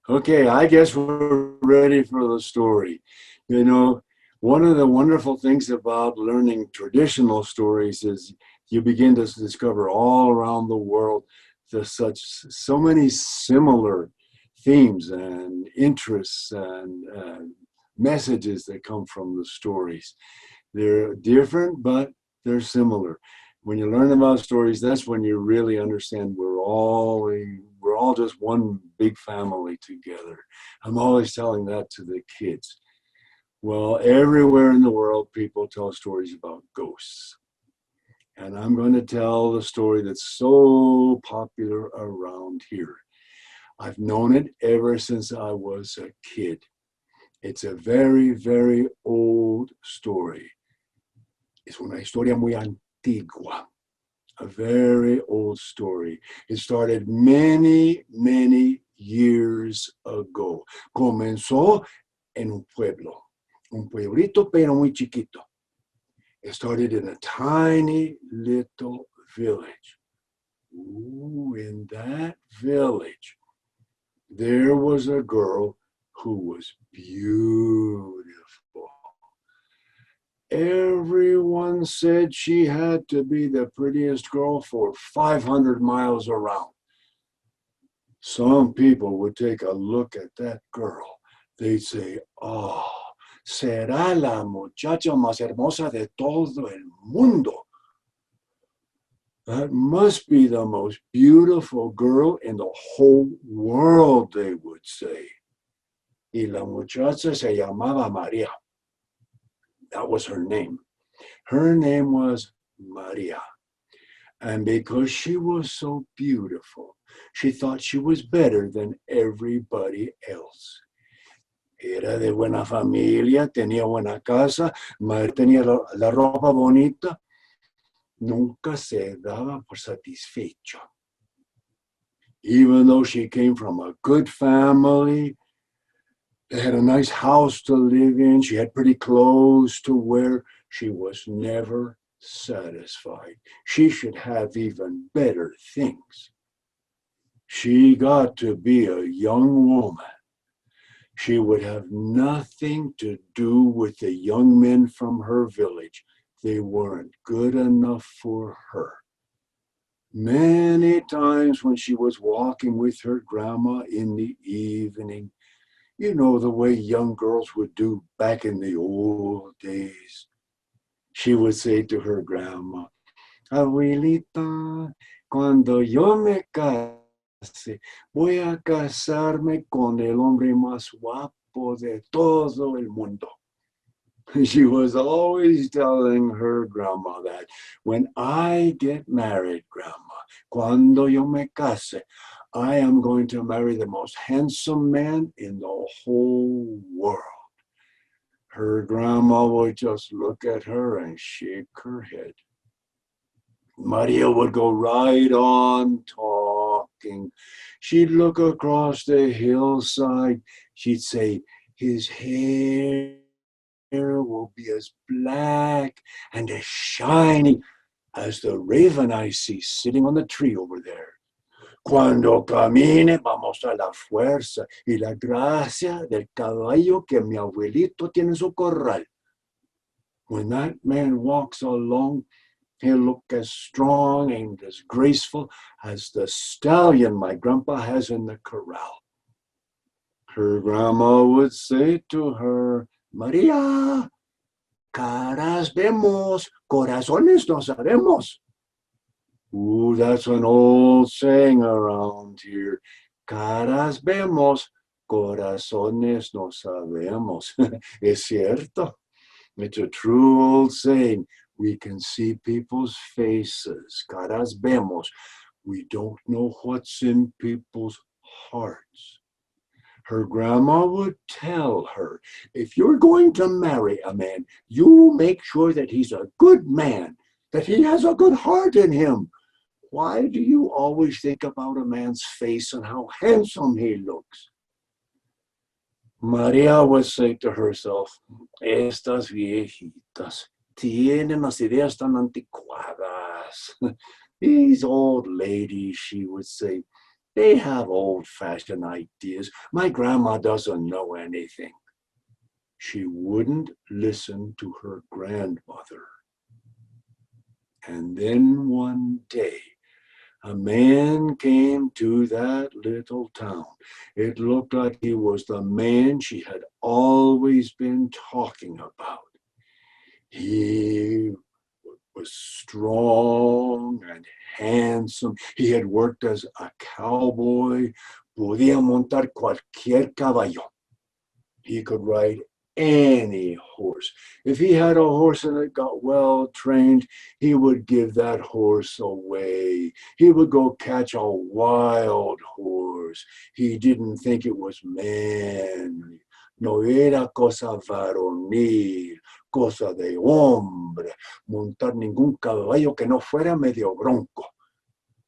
Okay, I guess we're ready for the story. You know, one of the wonderful things about learning traditional stories is you begin to discover all around the world so many similar themes and interests and messages that come from the stories. They're different, but they're similar. When you learn about stories, that's when you really understand we're all just one big family together. I'm always telling that to the kids. Well, everywhere in the world, people tell stories about ghosts. And I'm going to tell the story that's so popular around here. I've known it ever since I was a kid. It's a very, very old story. Es una historia muy antigua, a very old story. It started many, many years ago. Comenzó en un pueblito, pero muy chiquito. It started in a tiny little village. Ooh, in that village, there was a girl who was beautiful. Everyone said she had to be the prettiest girl for 500 miles around. Some people would take a look at that girl. They'd say, oh, será la muchacha más hermosa de todo el mundo. That must be the most beautiful girl in the whole world, they would say. Y la muchacha se llamaba María. That was her name. Her name was Maria. And because she was so beautiful, she thought she was better than everybody else. Era de buena familia, tenía buena casa, tenía la ropa bonita. Nunca se daba por satisfecho. Even though she came from a good family, they had a nice house to live in, she had pretty clothes to wear, she was never satisfied. She should have even better things. She got to be a young woman. She would have nothing to do with the young men from her village. They weren't good enough for her. Many times when she was walking with her grandma in the evening, you know, the way young girls would do back in the old days, she would say to her grandma, Abuelita, cuando yo me case, voy a casarme con el hombre más guapo de todo el mundo. She was always telling her grandma that when I get married, grandma, cuando yo me case, I am going to marry the most handsome man in the whole world. Her grandma would just look at her and shake her head. Maria would go right on talking. She'd look across the hillside. She'd say, his hair will be as black and as shiny as the raven I see sitting on the tree over there. Cuando camine, vamos a la fuerza y la gracia del caballo que mi abuelito tiene en su corral. When that man walks along, he'll look as strong and as graceful as the stallion my grandpa has in the corral. Her grandma would say to her, María, caras vemos, corazones no sabemos. Ooh, that's an old saying around here. Caras vemos, corazones no sabemos. Es cierto. It's a true old saying. We can see people's faces. Caras vemos. We don't know what's in people's hearts. Her grandma would tell her, if you're going to marry a man, you make sure that he's a good man, that he has a good heart in him. Why do you always think about a man's face and how handsome he looks? Maria would say to herself, estas viejitas tienen las ideas tan anticuadas. These old ladies, she would say, They have old-fashioned ideas. My grandma doesn't know anything. She wouldn't listen to her grandmother. And then one day, a man came to that little town. It looked like he was the man she had always been talking about. He was strong and handsome. He had worked as a cowboy. Podía montar cualquier caballo. He could ride any horse. If he had a horse and it got well trained, he would give that horse away. He would go catch a wild horse. He didn't think it was manly. No era cosa varonil, cosa de hombre, montar ningún caballo que no fuera medio bronco.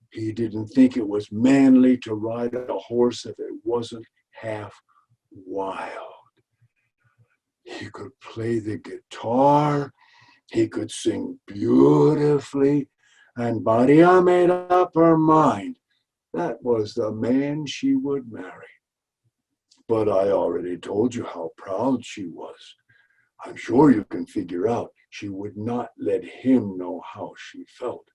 He didn't think it was manly to ride a horse if it wasn't half wild. He could play the guitar, he could sing beautifully, and Maria made up her mind that was the man she would marry. But I already told you how proud she was. I'm sure you can figure out she would not let him know how she felt.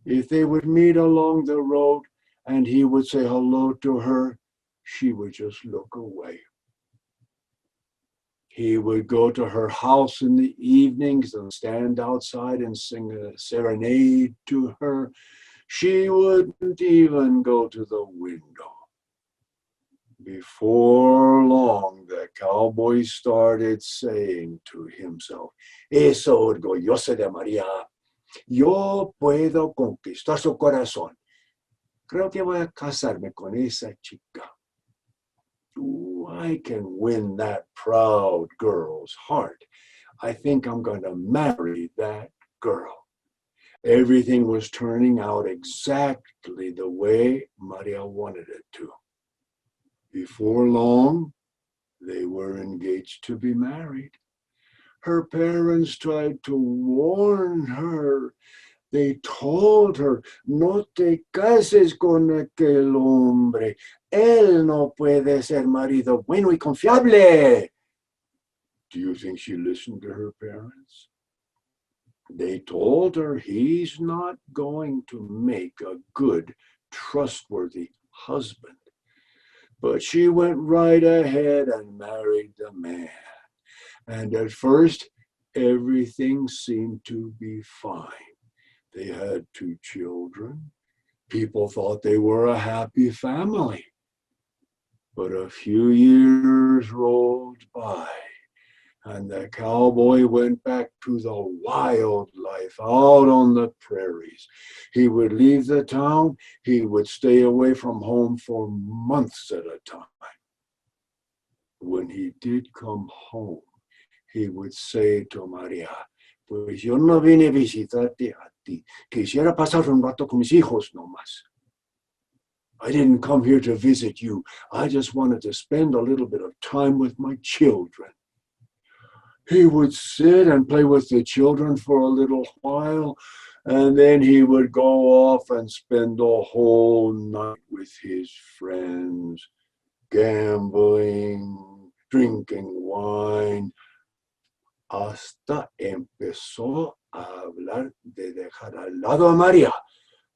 If they would meet along the road and he would say hello to her, she would just look away. He would go to her house in the evenings and stand outside and sing a serenade to her. She wouldn't even go to the window. Before long, the cowboy started saying to himself, "Eso orgullosa de María. Yo puedo conquistar su corazón. Creo que voy a casarme con esa chica. Ooh, I can win that proud girl's heart. I think I'm going to marry that girl." Everything was turning out exactly the way Maria wanted it to. Before long, they were engaged to be married. Her parents tried to warn her. They told her, "No te cases con aquel hombre. Él no puede ser marido bueno y confiable." Do you think she listened to her parents? They told her he's not going to make a good, trustworthy husband. But she went right ahead and married the man. And at first, everything seemed to be fine. They had 2 children. People thought they were a happy family. But a few years rolled by, and the cowboy went back to the wild life out on the prairies. He would leave the town. He would stay away from home for months at a time. When he did come home, he would say to Maria, "Pues yo no vine a visitarte a ti. Quisiera pasar un rato con mis hijos nomás. I didn't come here to visit you. I just wanted to spend a little bit of time with my children." He would sit and play with the children for a little while, and then he would go off and spend the whole night with his friends, gambling, drinking wine. Hasta empezó a hablar de dejar al lado a María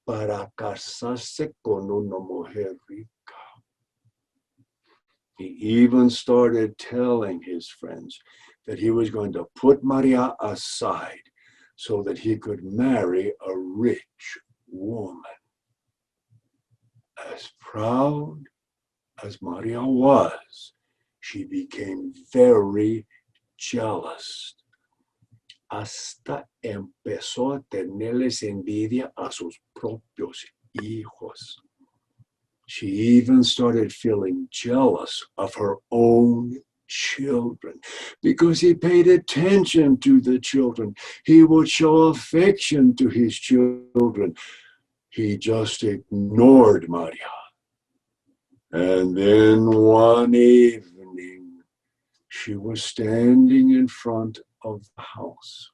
para casarse con una mujer rica. He even started telling his friends that he was going to put Maria aside so that he could marry a rich woman. As proud as Maria was, she became very jealous. Hasta empezó a tenerles envidia a sus propios hijos. She even started feeling jealous of her own children because he paid attention to the children. He would show affection to his children. He just ignored Maria. And then one evening, she was standing in front of the house.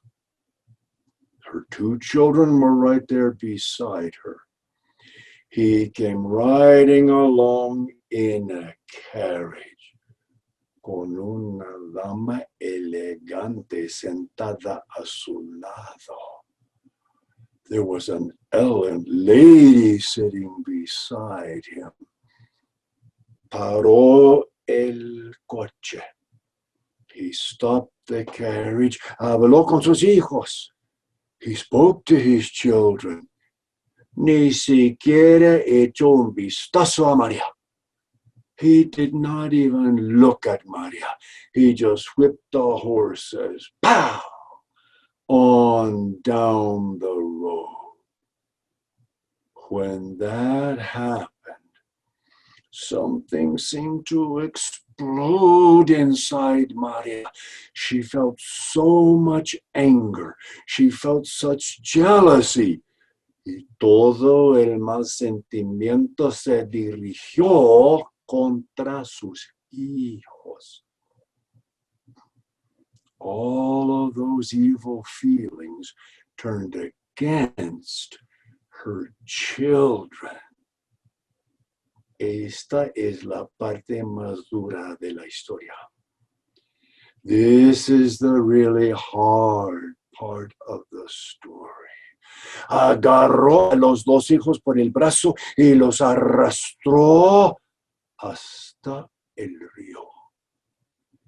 Her 2 children were right there beside her. He came riding along in a carriage con una dama elegante sentada a su lado. There was an elegant lady sitting beside him. Paró el coche. He stopped the carriage. Habló con sus hijos. He spoke to his children. Ni siquiera echó un vistazo a María. He did not even look at María. He just whipped the horses, pow, on down the road. When that happened, something seemed to explode inside María. She felt so much anger. She felt such jealousy. Y todo el mal sentimiento se dirigió contra sus hijos. All of those evil feelings turned against her children. Esta es la parte más dura de la historia. This is the really hard part of the story. Agarró a los dos hijos por el brazo y los arrastró hasta el río.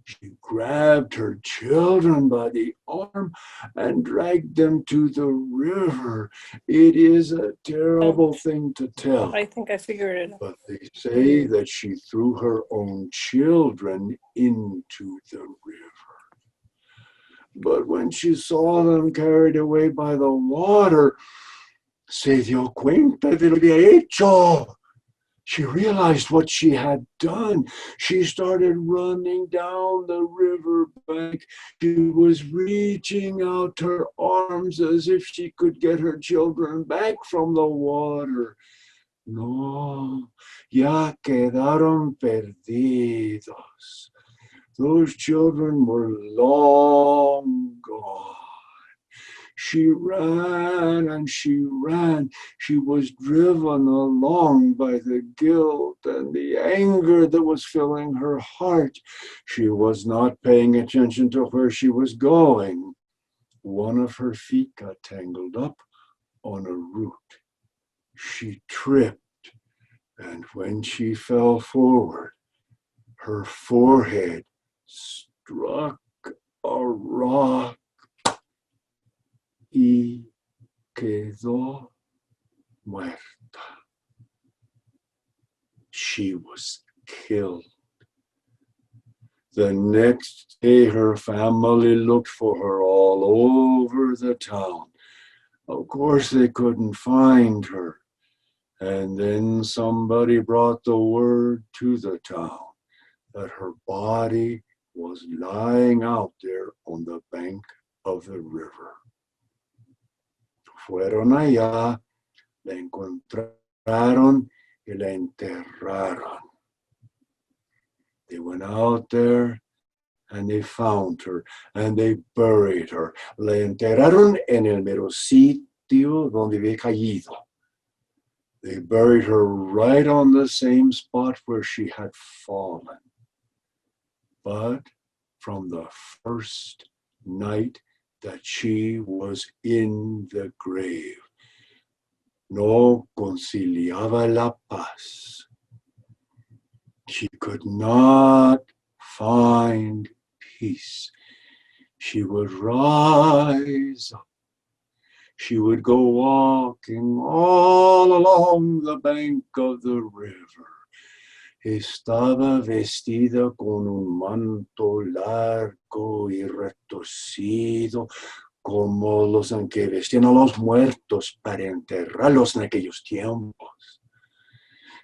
She grabbed her children by the arm and dragged them to the river. It is a terrible thing to tell. I think I figured it out. But they say that she threw her own children into the river. But when she saw them carried away by the water, se dio cuenta de lo que había hecho. She realized what she had done. She started running down the river bank. She was reaching out her arms as if she could get her children back from the water. No, ya quedaron perdidos. Those children were long gone. She ran and she ran. She was driven along by the guilt and the anger that was filling her heart. She was not paying attention to where she was going. One of her feet got tangled up on a root. She tripped, and when she fell forward, her forehead struck a rock y quedó muerta. She was killed. The next day, her family looked for her all over the town. Of course, they couldn't find her. And then somebody brought the word to the town that her body was lying out there on the bank of the river. Fueron allá, la encontraron y la enterraron. They went out there and they found her and they buried her. La enterraron en el mero sitio donde había caído. They buried her right on the same spot where she had fallen. But from the first night that she was in the grave, no conciliaba la paz. She could not find peace. She would rise up. She would go walking all along the bank of the river. Estaba vestida con un manto largo y retorcido, como los en que vestían a los muertos para enterrarlos en aquellos tiempos.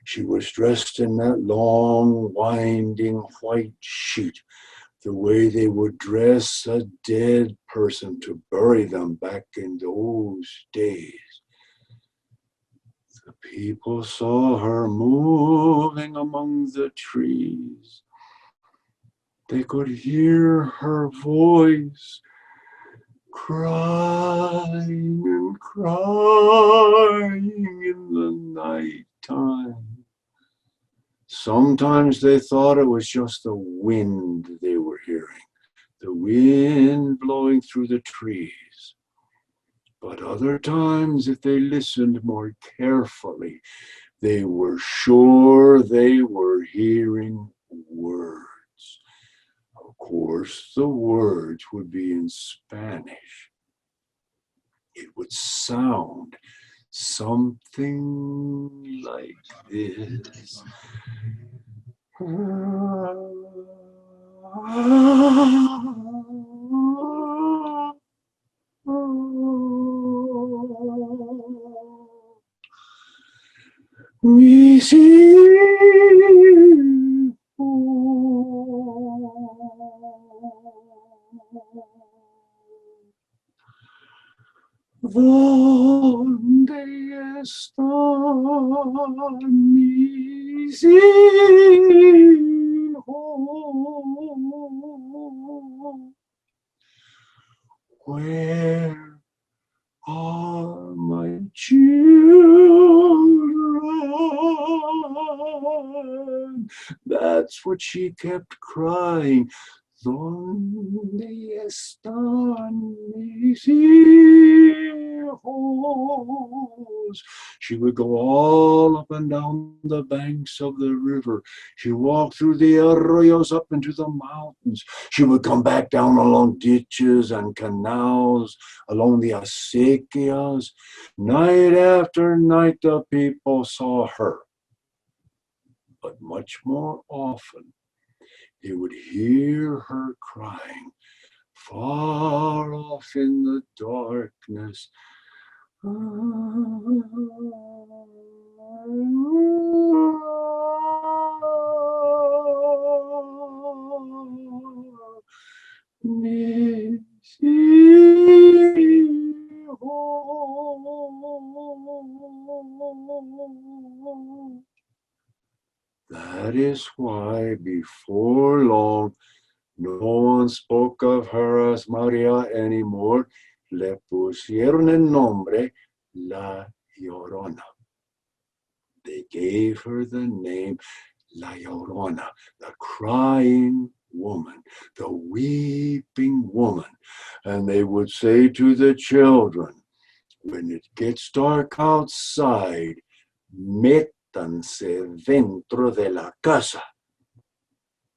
She was dressed in that long, winding white sheet, the way they would dress a dead person to bury them back in those days. The people saw her moving among the trees. They could hear her voice crying and crying in the night. Sometimes they thought it was just the wind they were hearing, the wind blowing through the trees. But other times, if they listened more carefully, they were sure they were hearing words. Of course, the words would be in Spanish. It would sound something like this. Mis ¿Dónde están mis hijos? Where are my children? That's what she kept crying. ¿Dónde están mis hijos? She would go all up and down the banks of the river. She walked through the arroyos up into the mountains. She would come back down along ditches and canals, along the acequias. Night after night, the people saw her. But much more often, they would hear her crying far off in the darkness. Mis hijos. That is why before long, no one spoke of her as Maria anymore. Le pusieron el nombre La Llorona. They gave her the name La Llorona, the crying woman, the weeping woman. And they would say to the children, when it gets dark outside, métanse dentro de la casa.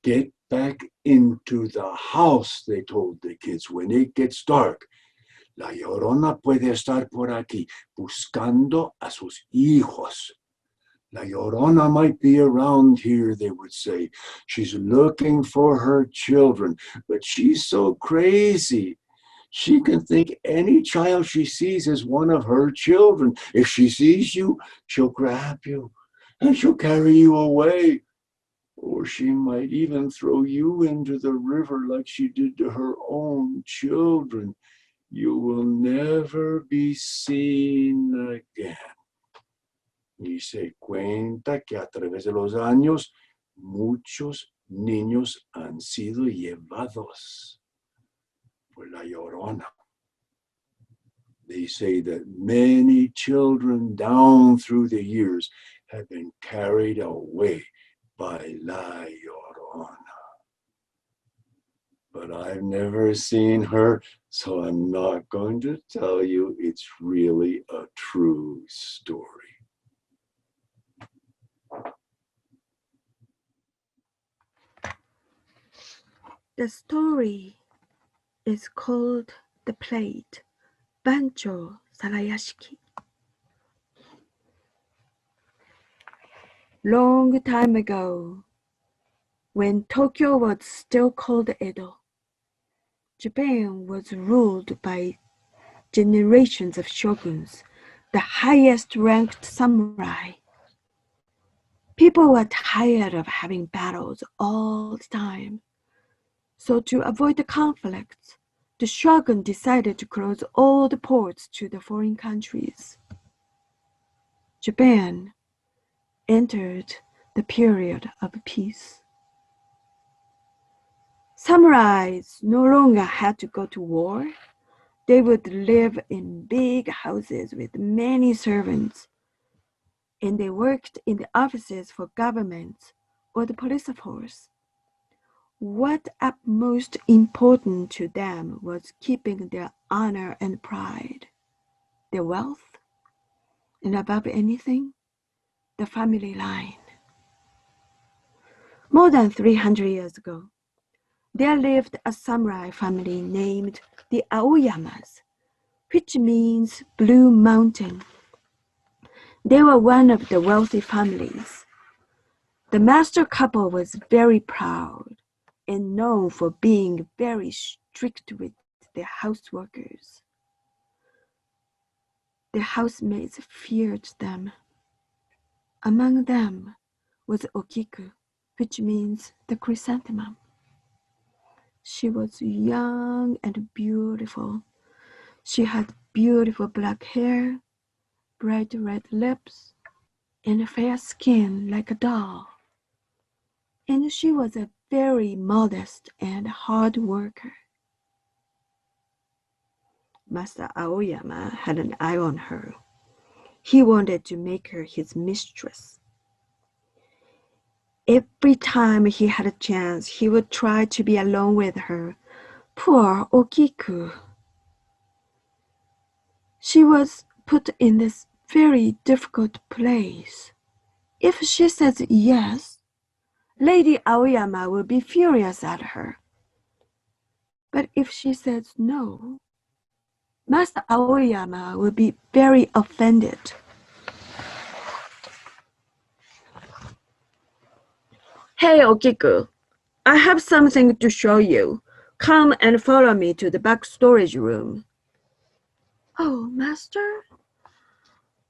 Get back into the house, they told the kids, when it gets dark. La Llorona puede estar por aquí, buscando a sus hijos. La Llorona might be around here, they would say. She's looking for her children, but she's so crazy. She can think any child she sees is one of her children. If she sees you, she'll grab you and she'll carry you away. Or she might even throw you into the river like she did to her own children. You will never be seen again. Y se cuenta que a través de los años, muchos niños han sido llevados por la Llorona. They say that many children down through the years have been carried away by La Llorona. But I've never seen her, so I'm not going to tell you it's really a true story. The story is called The Plate, Bancho Sarayashiki. Long time ago, when Tokyo was still called Edo, Japan was ruled by generations of shoguns, the highest ranked samurai. People were tired of having battles all the time. So to avoid the conflicts, the shogun decided to close all the ports to the foreign countries. Japan entered the period of peace. Samurais no longer had to go to war. They would live in big houses with many servants, and they worked in the offices for governments or the police force. What utmost important to them was keeping their honor and pride, their wealth, and above anything, the family line. More than 300 years ago, there lived a samurai family named the Aoyamas, which means Blue Mountain. They were one of the wealthy families. The master couple was very proud and known for being very strict with their houseworkers. The housemaids feared them. Among them was Okiku, which means the chrysanthemum. She was young and beautiful. She had beautiful black hair, bright red lips, and a fair skin like a doll. And she was a very modest and hard worker. Master Aoyama had an eye on her. He wanted to make her his mistress. Every time he had a chance, he would try to be alone with her. Poor Okiku. She was put in this very difficult place. If she says yes, Lady Aoyama will be furious at her. But if she says no, Master Aoyama will be very offended. Hey, Okiku, I have something to show you. Come and follow me to the back storage room. Oh, Master?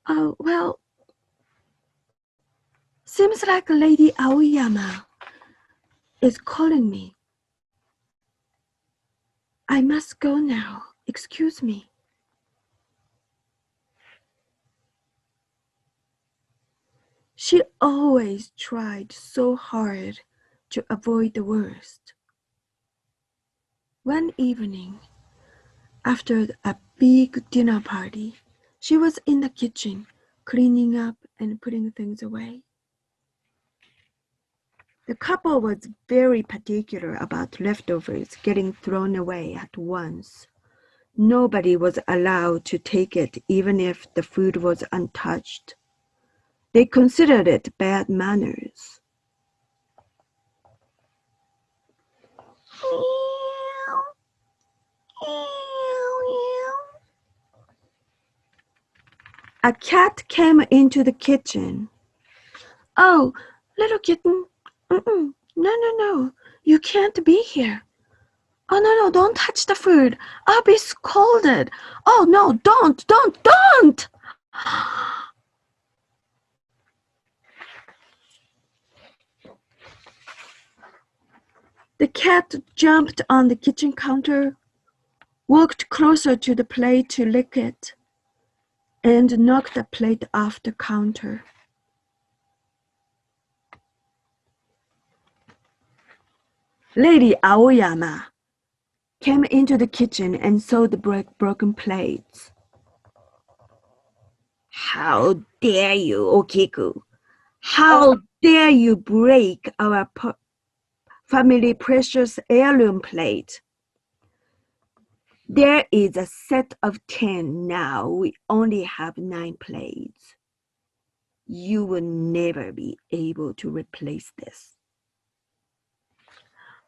Oh, well, seems like Lady Aoyama is calling me. I must go now. Excuse me. She always tried so hard to avoid the worst. One evening, after a big dinner party, she was in the kitchen, cleaning up and putting things away. The couple was very particular about leftovers getting thrown away at once. Nobody was allowed to take it even if the food was untouched. They considered it bad manners. A cat came into the kitchen. Oh, little kitten. No. You can't be here. Oh, no, don't touch the food. I'll be scolded. Oh, no, don't. The cat jumped on the kitchen counter, walked closer to the plate to lick it, and knocked the plate off the counter. Lady Aoyama came into the kitchen and saw the broken plates. How dare you, Okiku? How dare you break our family precious heirloom plate? There is a set of 10 now. We only have 9 plates. You will never be able to replace this.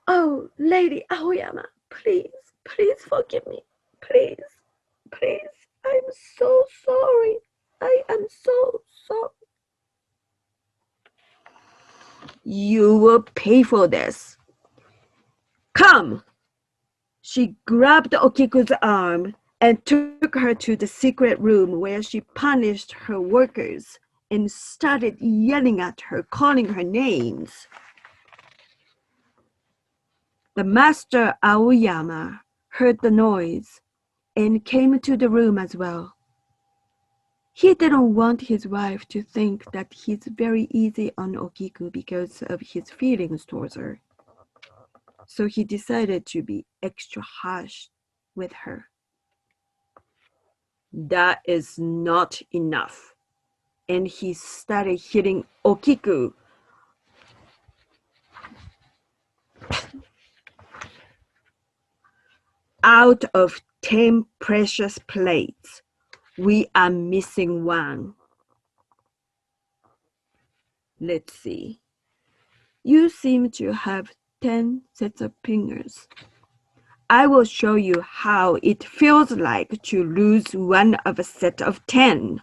Oh, Lady Aoyama, please forgive me. Please. I'm so sorry. I am so sorry. You will pay for this. Come. She grabbed Okiku's arm and took her to the secret room where she punished her workers and started yelling at her, calling her names. The master Aoyama heard the noise and came to the room as well. He didn't want his wife to think that he's very easy on Okiku because of his feelings towards her. So he decided to be extra harsh with her. That is not enough. And he started hitting Okiku out of 10 precious plates, we are missing one. Let's see. You seem to have 10 sets of fingers. I will show you how it feels like to lose one of a set of 10.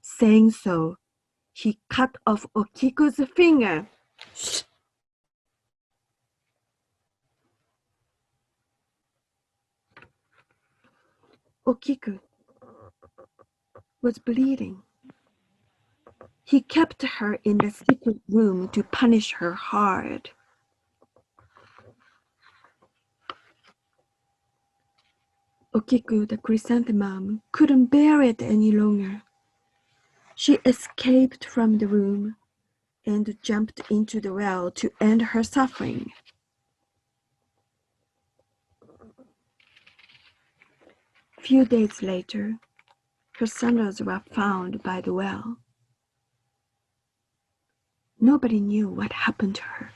Saying so, he cut off Okiku's finger. Okiku was bleeding. He kept her in the secret room to punish her hard. Okiku, the chrysanthemum, couldn't bear it any longer. She escaped from the room and jumped into the well to end her suffering. Few days later, her sandals were found by the well. Nobody knew what happened to her.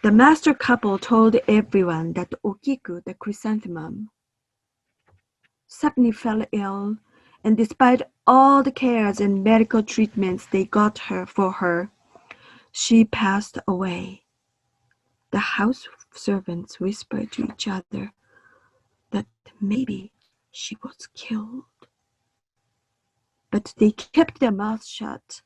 The master couple told everyone that Okiku, the chrysanthemum, suddenly fell ill, and despite all the cares and medical treatments they got for her, she passed away. The house servants whispered to each other that maybe she was killed. But they kept their mouths shut.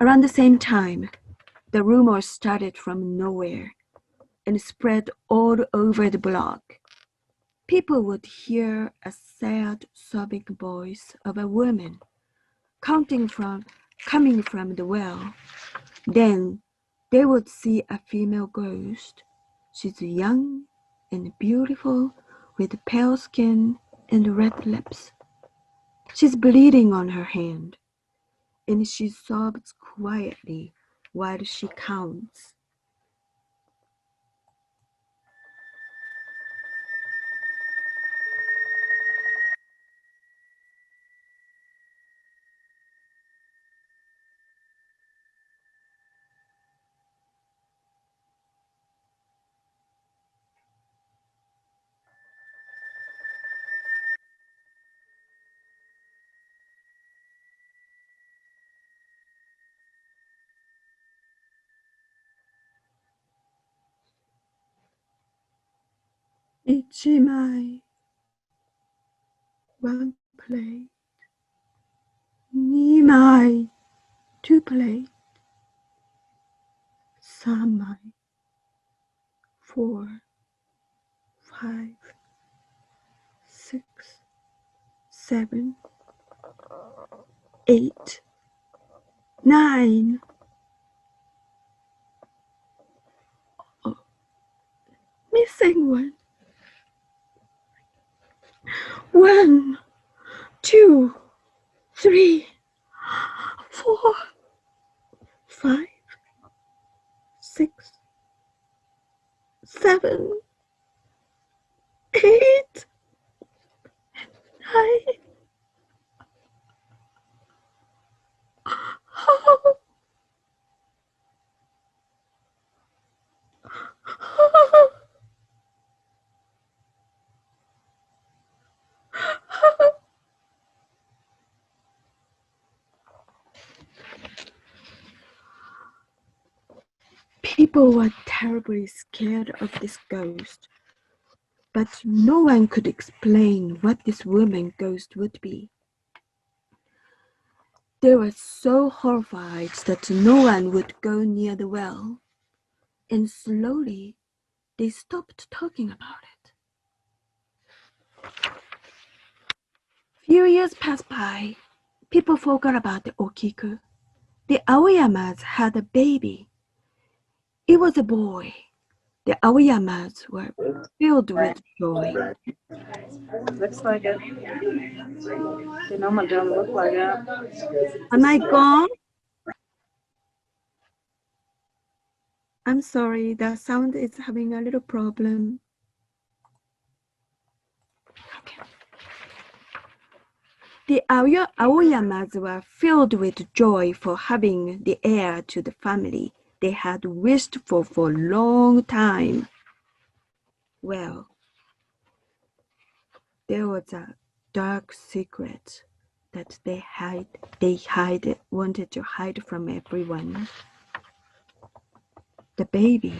Around the same time, the rumor started from nowhere and spread all over the block. People would hear a sad, sobbing voice of a woman coming from the well. Then they would see a female ghost. She's young and beautiful with pale skin and red lips. She's bleeding on her hand, and she sobs quietly while she counts. Ichimai, one plate. Nimai, two plates. Samai, 4, 5, 6, 7, 8, 9. Oh, missing one. 1, 2, 3, 4, 5, 6, 7, 8, 9. Oh. People were terribly scared of this ghost, but no one could explain what this woman ghost would be. They were so horrified that no one would go near the well, and slowly they stopped talking about it. Few years passed by. People forgot about the Okiku. The Aoyamas had a baby. It was a boy. The Aoyamas were filled with joy. Looks like it. The normal don't look like it. Am I gone? I'm sorry, the sound is having a little problem. Okay. The Aoyamas were filled with joy for having the heir to the family they had wished for a long time. Well, there was a dark secret that they wanted to hide from everyone. The baby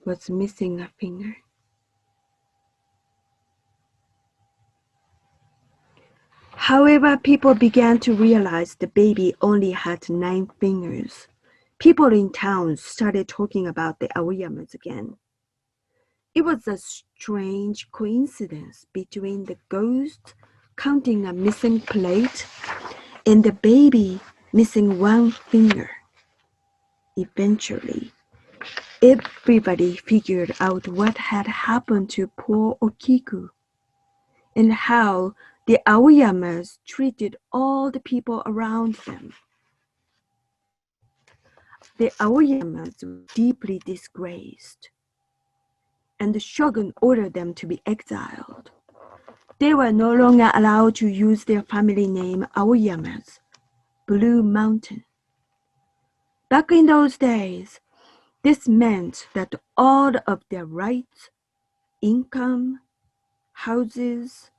was missing a finger. However, people began to realize the baby only had 9 fingers. People in town started talking about the Aoyamas again. It was a strange coincidence between the ghost counting a missing plate and the baby missing 1 finger. Eventually, everybody figured out what had happened to poor Okiku and how the Aoyamas treated all the people around them. The Aoyamas were deeply disgraced, and the shogun ordered them to be exiled. They were no longer allowed to use their family name Aoyamas, Blue Mountain. Back in those days, this meant that all of their rights, income, houses,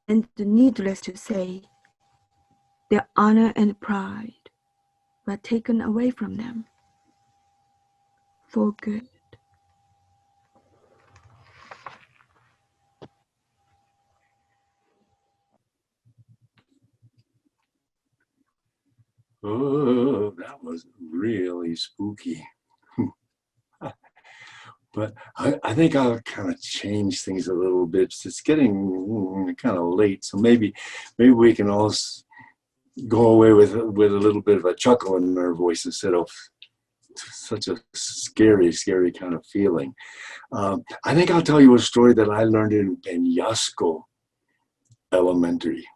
and needless to say, their honor and pride were taken away from them for good. Oh, that was really spooky. But I think I'll kind of change things a little bit. It's getting kind of late, so maybe we can all go away with a little bit of a chuckle in our voice instead of such a scary kind of feeling. I think I'll tell you a story that I learned in Peñasco Elementary,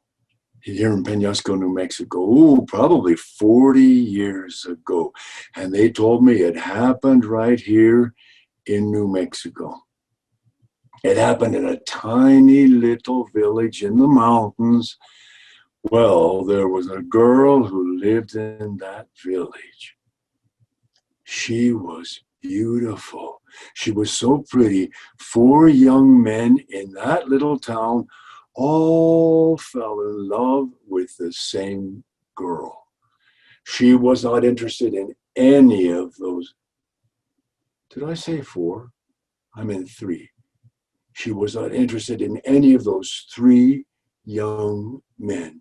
here in Peñasco, New Mexico, probably 40 years ago. And they told me it happened right here in New Mexico. It happened in a tiny little village in the mountains. Well, there was a girl who lived in that village. She was beautiful. She was so pretty. 4 young men in that little town all fell in love with the same girl. She was not interested in any of those. Did I say 4? I meant 3. She was not interested in any of those 3 young men.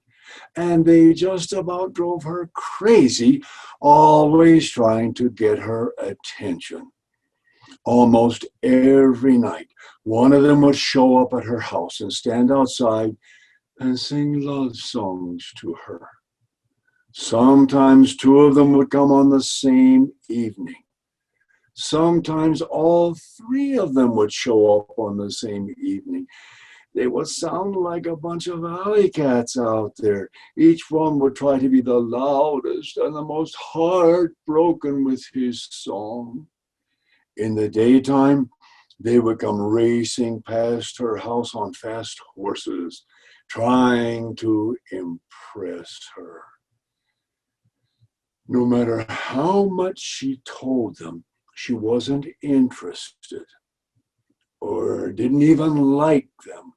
And they just about drove her crazy, always trying to get her attention. Almost every night, one of them would show up at her house and stand outside and sing love songs to her. Sometimes 2 of them would come on the same evening. Sometimes all 3 of them would show up on the same evening. They would sound like a bunch of alley cats out there. Each one would try to be the loudest and the most heartbroken with his song. In the daytime, they would come racing past her house on fast horses, trying to impress her. No matter how much she told them she wasn't interested or didn't even like them,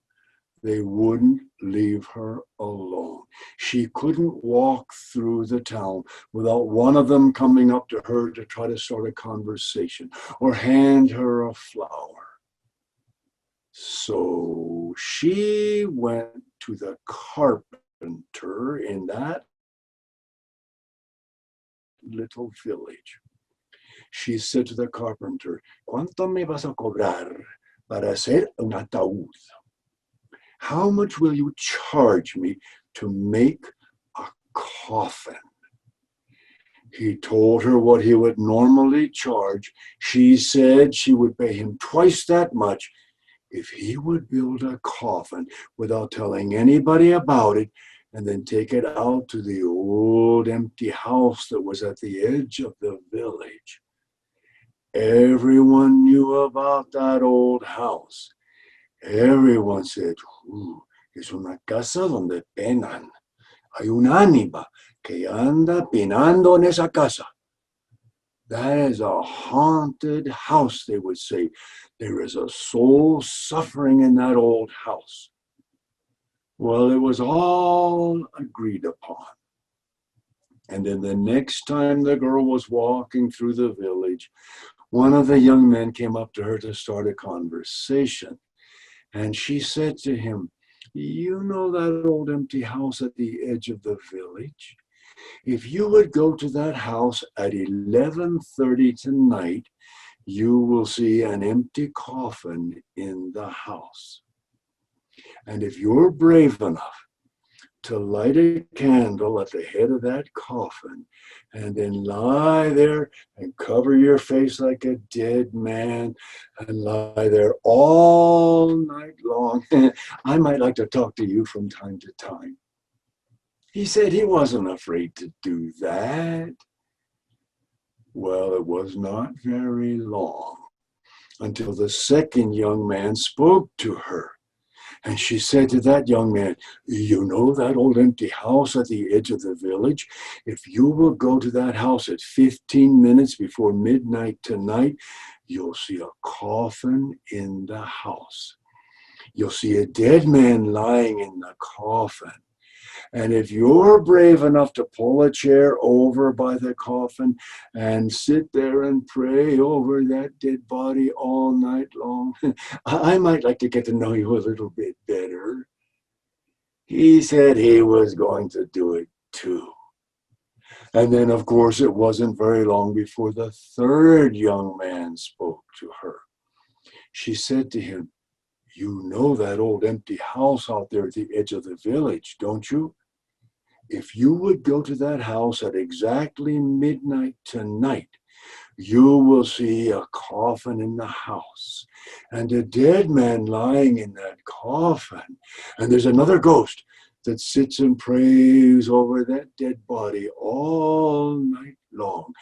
they wouldn't leave her alone. She couldn't walk through the town without one of them coming up to her to try to start a conversation or hand her a flower. So she went to the carpenter in that little village. She said to the carpenter, "¿Cuánto me vas a cobrar para hacer un ataúd? How much will you charge me to make a coffin?" He told her what he would normally charge. She said she would pay him twice that much if he would build a coffin without telling anybody about it and then take it out to the old empty house that was at the edge of the village. Everyone knew about that old house. Everyone said, "Ooh, Es una casa donde penan. Hay un ánima que anda penando en esa casa. That is a haunted house, they would say. There is a soul suffering in that old house. Well, it was all agreed upon. And then the next time the girl was walking through the village, one of the young men came up to her to start a conversation. And she said to him, you know that old empty house at the edge of the village? If you would go to that house at 11:30 tonight, you will see an empty coffin in the house. And if you're brave enough to light a candle at the head of that coffin and then lie there and cover your face like a dead man and lie there all night long, I might like to talk to you from time to time. He said he wasn't afraid to do that. Well, it was not very long until the second young man spoke to her. And she said to that young man, you know that old empty house at the edge of the village? If you will go to that house at 15 minutes before midnight tonight, you'll see a coffin in the house. You'll see a dead man lying in the coffin. And if you're brave enough to pull a chair over by the coffin and sit there and pray over that dead body all night long, I might like to get to know you a little bit better. He said he was going to do it too. And then, of course, it wasn't very long before the third young man spoke to her. She said to him, you know that old empty house out there at the edge of the village, don't you? If you would go to that house at exactly midnight tonight, you will see a coffin in the house and a dead man lying in that coffin. And there's another ghost that sits and prays over that dead body all night long.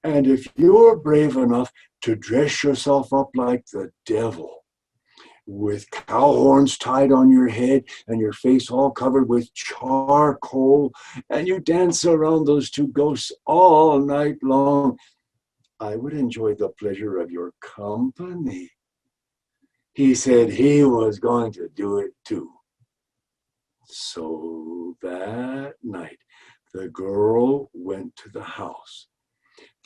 And if you're brave enough to dress yourself up like the devil, with cow horns tied on your head and your face all covered with charcoal, and you dance around those two ghosts all night long, I would enjoy the pleasure of your company. He said he was going to do it too. So that night, the girl went to the house.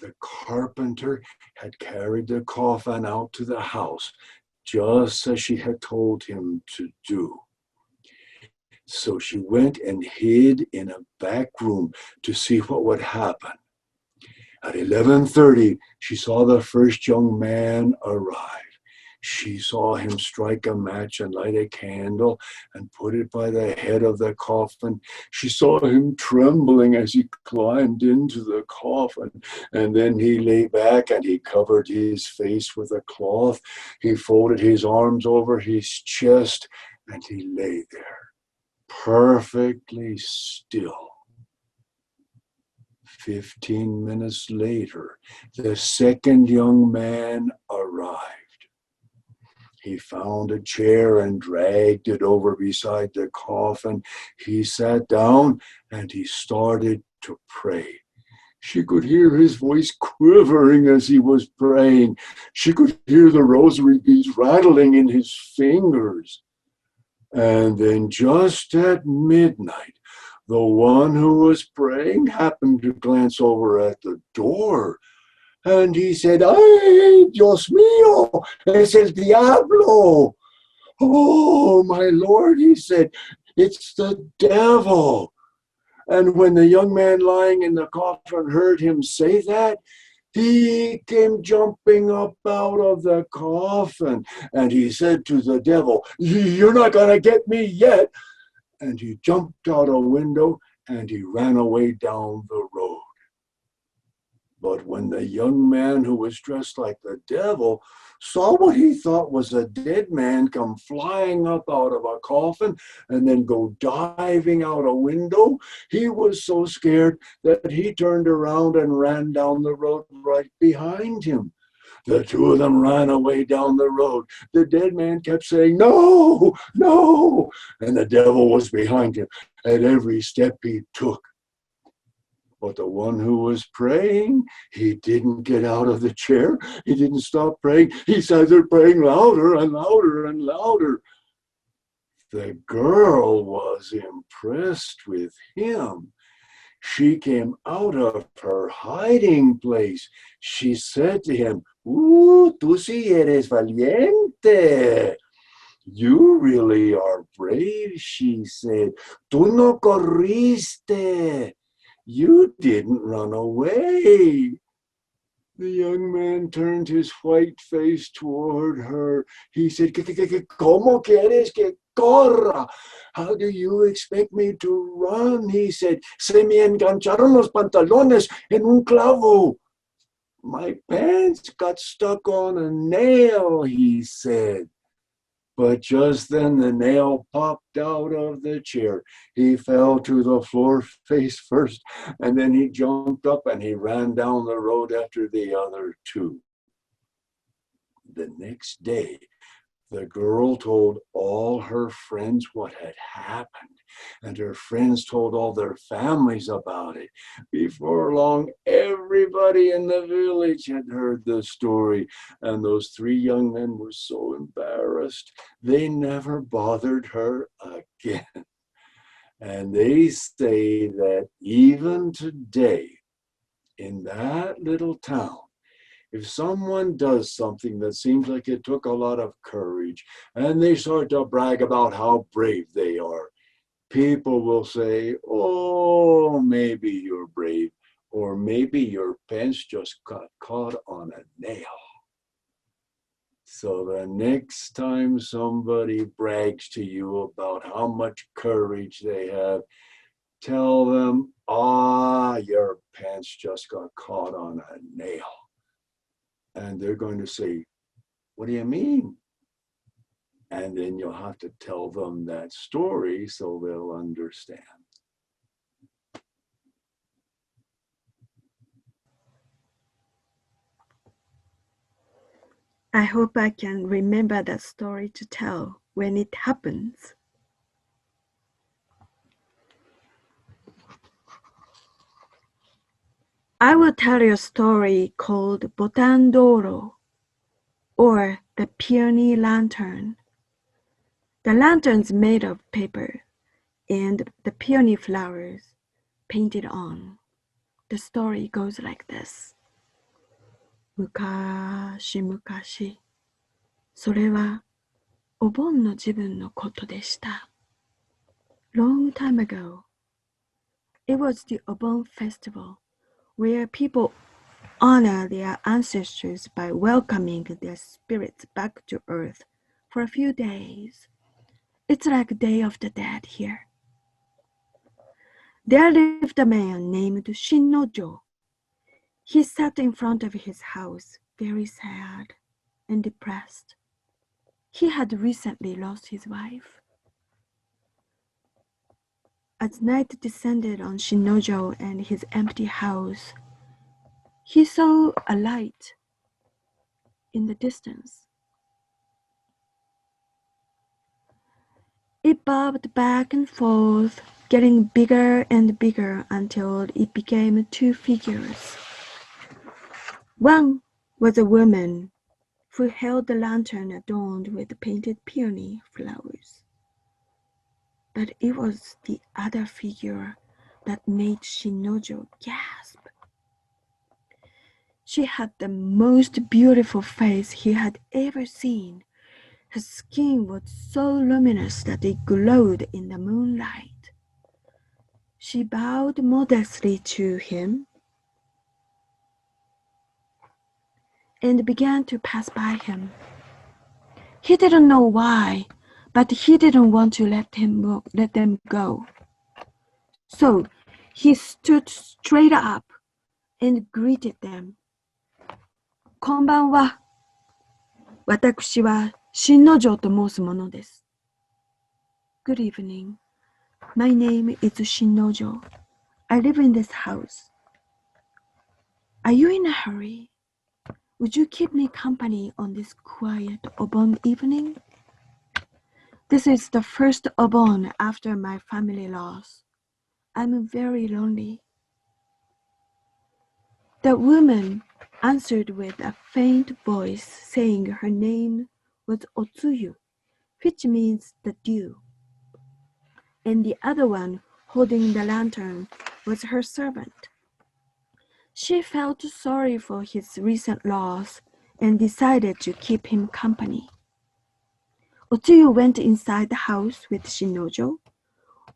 The carpenter had carried the coffin out to the house, just as she had told him to do. So she went and hid in a back room to see what would happen. At 11:30, she saw the first young man arrive. She saw him strike a match and light a candle and put it by the head of the coffin. She saw him trembling as he climbed into the coffin. And then he lay back and he covered his face with a cloth. He folded his arms over his chest and he lay there, perfectly still. 15 minutes later, the second young man arrived. He found a chair and dragged it over beside the coffin. He sat down and he started to pray. She could hear his voice quivering as he was praying. She could hear the rosary beads rattling in his fingers. And then just at midnight, the one who was praying happened to glance over at the door. And he said, "Ay, Dios mío, es el diablo." "Oh, my Lord," he said, "it's the devil." And when the young man lying in the coffin heard him say that, he came jumping up out of the coffin. And he said to the devil, "You're not going to get me yet." And he jumped out a window and he ran away down the road. But when the young man who was dressed like the devil saw what he thought was a dead man come flying up out of a coffin and then go diving out a window, he was so scared that he turned around and ran down the road right behind him. The two of them ran away down the road. The dead man kept saying, "No, no," and the devil was behind him at every step he took. But the one who was praying, he didn't get out of the chair. He didn't stop praying. He started praying louder and louder and louder. The girl was impressed with him. She came out of her hiding place. She said to him, tú sí eres valiente. You really are brave, she said. Tú no corriste. You didn't run away. The young man turned his white face toward her. He said, ¿Cómo quieres que corra? How do you expect me to run? He said, se me engancharon los pantalones en un clavo. My pants got stuck on a nail, he said. But just then the nail popped out of the chair. He fell to the floor face first, and then he jumped up and he ran down the road after the other two. The next day, the girl told all her friends what had happened, and her friends told all their families about it. Before long, everybody in the village had heard the story, and those three young men were so embarrassed, they never bothered her again. And they say that even today, in that little town, if someone does something that seems like it took a lot of courage and they start to brag about how brave they are, people will say, oh, maybe you're brave, or maybe your pants just got caught on a nail. So the next time somebody brags to you about how much courage they have, tell them, your pants just got caught on a nail. And they're going to say, what do you mean? And then you'll have to tell them that story so they'll understand. I hope I can remember that story to tell when it happens. I will tell you a story called Botan Doro, or the Peony Lantern. The lantern's made of paper and the peony flowers painted on. The story goes like this. むかしむかし、それはお盆の自分のことでした。Long time ago, it was the Obon festival, where people honor their ancestors by welcoming their spirits back to earth for a few days. It's like Day of the Dead here. There lived a man named Shinnojo. He sat in front of his house, very sad and depressed. He had recently lost his wife. As night descended on Shinnojo and his empty house, he saw a light in the distance. It bobbed back and forth, getting bigger and bigger until it became two figures. One was a woman who held the lantern adorned with painted peony flowers. But it was the other figure that made Shinnojo gasp. She had the most beautiful face he had ever seen. Her skin was so luminous that it glowed in the moonlight. She bowed modestly to him and began to pass by him. He didn't know why, but he didn't want to let them go. So he stood straight up and greeted them. こんばんは。私は新之丞と申すものです。Good evening. My name is Shinnojo. I live in this house. Are you in a hurry? Would you keep me company on this quiet Obon evening? This is the first Obon after my family loss. I'm very lonely. The woman answered with a faint voice, saying her name was Otsuyu, which means the dew. And the other one, holding the lantern, was her servant. She felt sorry for his recent loss and decided to keep him company. Otsuyu went inside the house with Shinojo,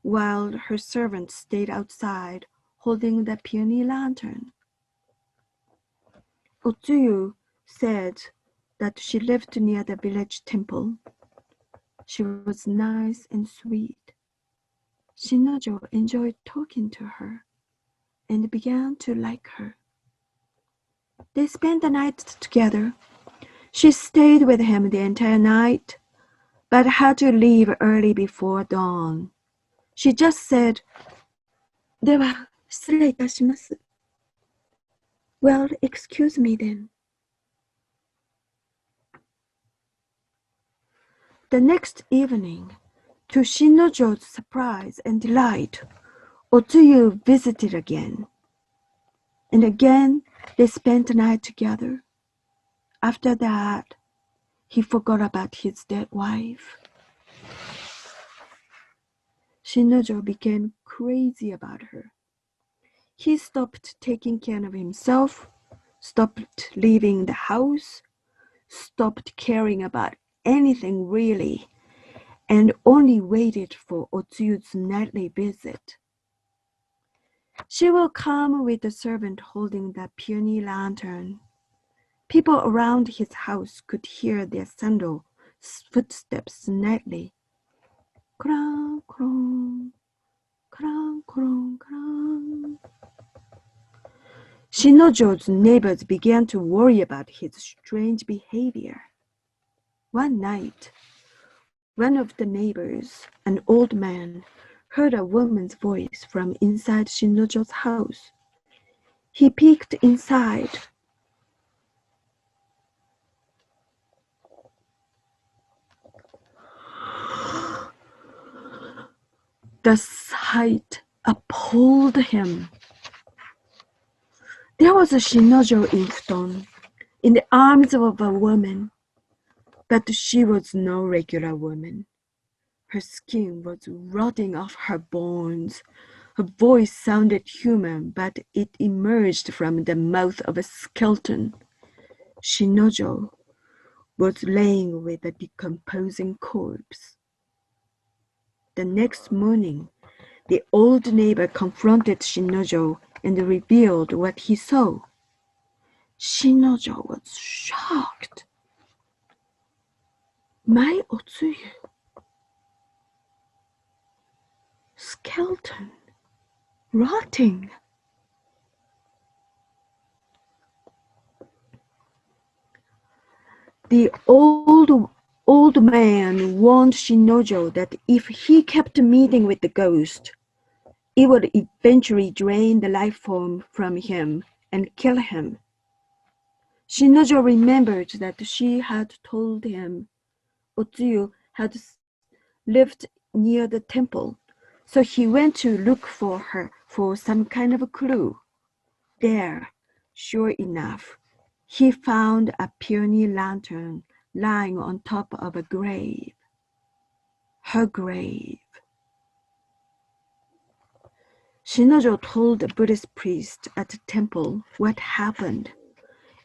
while her servant stayed outside holding the peony lantern. Otsuyu said that she lived near the village temple. She was nice and sweet. Shinojo enjoyed talking to her and began to like her. They spent the night together. She stayed with him the entire night, but had to leave early before dawn. She just said, では、失礼いたします. Well, excuse me then. The next evening, to Shinojo's surprise and delight, Otsuyu visited again. And again, they spent the night together. After that, he forgot about his dead wife. Shinojo became crazy about her. He stopped taking care of himself, stopped leaving the house, stopped caring about anything really, and only waited for Otsuyu's nightly visit. She will come with the servant holding the peony lantern. People around his house could hear their sandal footsteps nightly. Krang, krong, krang, krong, krang. Shinojo's neighbors began to worry about his strange behavior. One night, one of the neighbors, an old man, heard a woman's voice from inside Shinojo's house. He peeked inside. The sight appalled him. There was a Shinojo in futon, in the arms of a woman, but she was no regular woman. Her skin was rotting off her bones. Her voice sounded human, but it emerged from the mouth of a skeleton. Shinojo was laying with a decomposing corpse. The next morning, the old neighbor confronted Shinojo and revealed what he saw. Shinojo was shocked. My Otsuyu. Skeleton. Rotting. The old man warned Shinojo that if he kept meeting with the ghost, it would eventually drain the life form from him and kill him. Shinojo remembered that she had told him Otsuyu had lived near the temple, so he went to look for her for some kind of a clue. There, sure enough, he found a peony lantern lying on top of a grave. Her grave. Shinojo told the Buddhist priest at the temple what happened,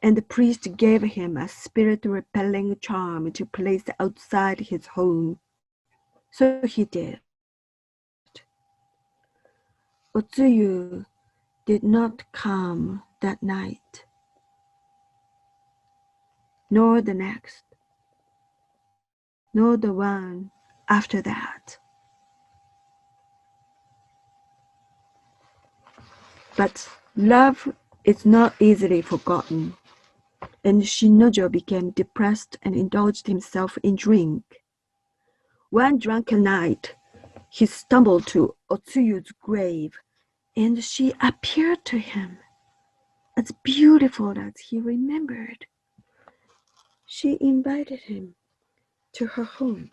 and the priest gave him a spirit-repelling charm to place outside his home. So he did. Otsuyu did not come that night, nor the next, nor the one after that. But love is not easily forgotten, and Shinojo became depressed and indulged himself in drink. One drunken night, he stumbled to Otsuyu's grave, and she appeared to him as beautiful as he remembered. She invited him to her home.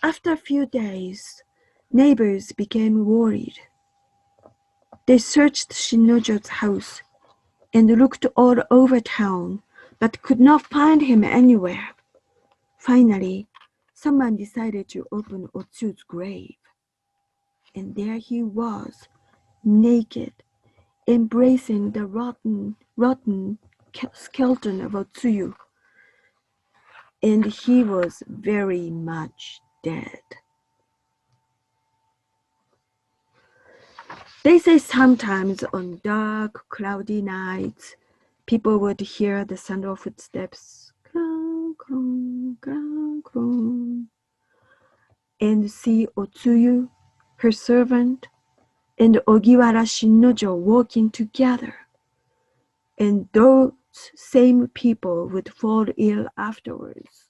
After a few days, neighbors became worried. They searched Shinojo's house and looked all over town, but could not find him anywhere. Finally, someone decided to open Otsu's grave. And there he was, naked, embracing the rotten skeleton of Otsuyu. And he was very much dead. They say sometimes on dark, cloudy nights, people would hear the sound of footsteps, clong, clong, clong, clong, and see Otsuyu, her servant, and Ogiwara Shinojo walking together. And those same people would fall ill afterwards.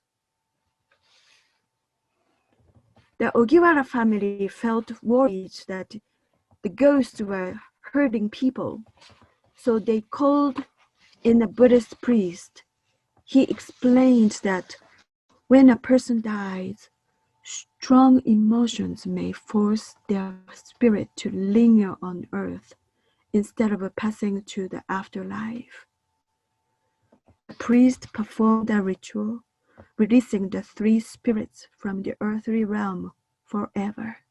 The Ogiwara family felt worried that the ghosts were hurting people, so they called in a Buddhist priest. He explained that when a person dies, strong emotions may force their spirit to linger on earth instead of passing to the afterlife. The priest performed a ritual, releasing the three spirits from the earthly realm forever.